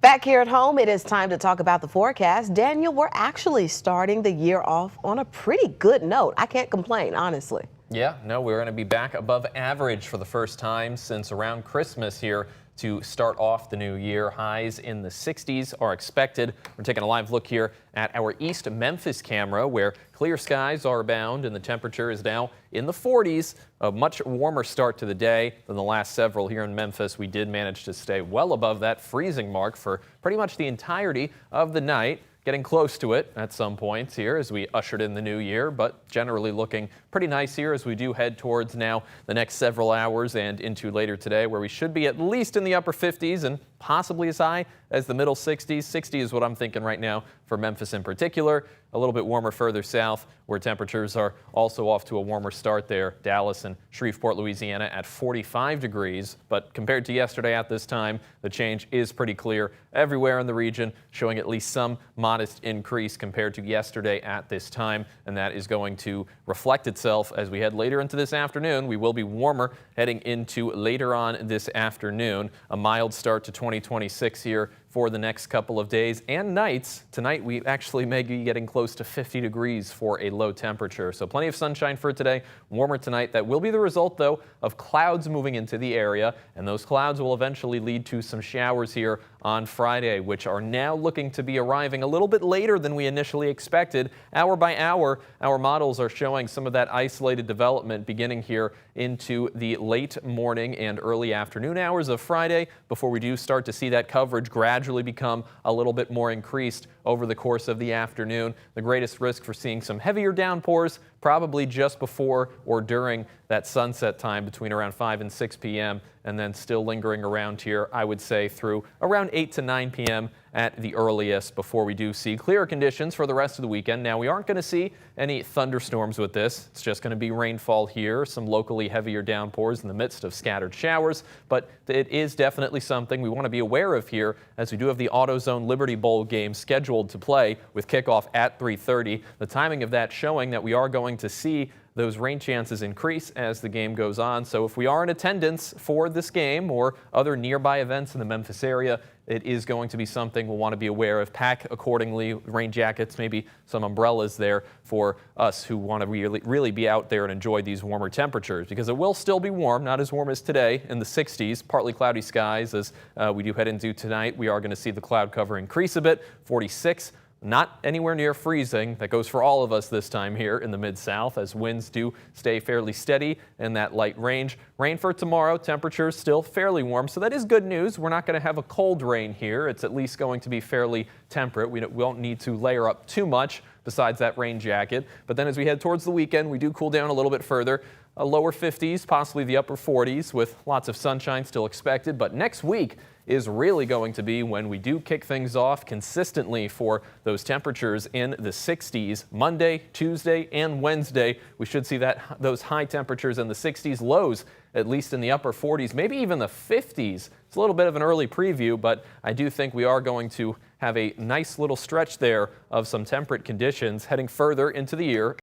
Back here at home, it is time to talk about the forecast. Daniel, we're actually starting the year off on a pretty good note. I can't complain, honestly. Yeah, no, we're going to be back above average for the first time since around Christmas here to start off the new year. Highs in the 60s are expected. We're taking a live look here at our East Memphis camera where clear skies are abound and the temperature is now in the 40s. A much warmer start to the day than the last several here in Memphis. We did manage to stay well above that freezing mark for pretty much the entirety of the night. Getting close to it at some points here as we ushered in the new year, but generally looking pretty nice here as we do head towards now the next several hours and into later today, where we should be at least in the upper 50s and possibly as high as the middle 60s. 60 is what I'm thinking right now for Memphis in particular. A little bit warmer further south where temperatures are also off to a warmer start there. Dallas and Shreveport, Louisiana at 45 degrees. But compared to yesterday at this time, the change is pretty clear everywhere in the region, showing at least some modest increase compared to yesterday at this time. And that is going to reflect itself as we head later into this afternoon. We will be warmer heading into later on this afternoon. A mild start to 2026 here for the next couple of days and nights. Tonight we actually may be getting close to 50 degrees for a low temperature. So plenty of sunshine for today, warmer tonight. That will be the result though of clouds moving into the area, and those clouds will eventually lead to some showers here on Friday, which are now looking to be arriving a little bit later than we initially expected. Hour by hour, our models are showing some of that isolated development beginning here into the late morning and early afternoon hours of Friday before we do start to see that coverage gradually become a little bit more increased over the course of the afternoon. The greatest risk for seeing some heavier downpours probably just before or during that sunset time between around 5 and 6 p.m. and then still lingering around here, I would say, through around 8 to 9 p.m. at the earliest before we do see clearer conditions for the rest of the weekend. Now, we aren't going to see any thunderstorms with this. It's just going to be rainfall here, some locally heavier downpours in the midst of scattered showers, but it is definitely something we want to be aware of here as we do have the AutoZone Liberty Bowl game scheduled to play with kickoff at 3:30. The timing of that showing that we are going to see those rain chances increase as the game goes on. So if we are in attendance for this game or other nearby events in the Memphis area, it is going to be something we'll want to be aware of. Pack accordingly, rain jackets, maybe some umbrellas there for us who want to really be out there and enjoy these warmer temperatures, because it will still be warm, not as warm as today in the 60s, partly cloudy skies as we do head into tonight. We are going to see the cloud cover increase a bit, 46. Not anywhere near freezing. That goes for all of us this time here in the Mid-South as winds do stay fairly steady in that light range. Rain for tomorrow, temperatures still fairly warm, so that is good news. We're not going to have a cold rain here. It's at least going to be fairly temperate. We won't need to layer up too much besides that rain jacket. But then as we head towards the weekend, we do cool down a little bit further. Lower 50s, possibly the upper 40s with lots of sunshine still expected. But next week is really going to be when we do kick things off consistently for those temperatures in the 60s. Monday, Tuesday, and Wednesday, we should see those high temperatures in the 60s, lows at least in the upper 40s, maybe even the 50s. It's a little bit of an early preview, but I do think we are going to have a nice little stretch there of some temperate conditions heading further into the year.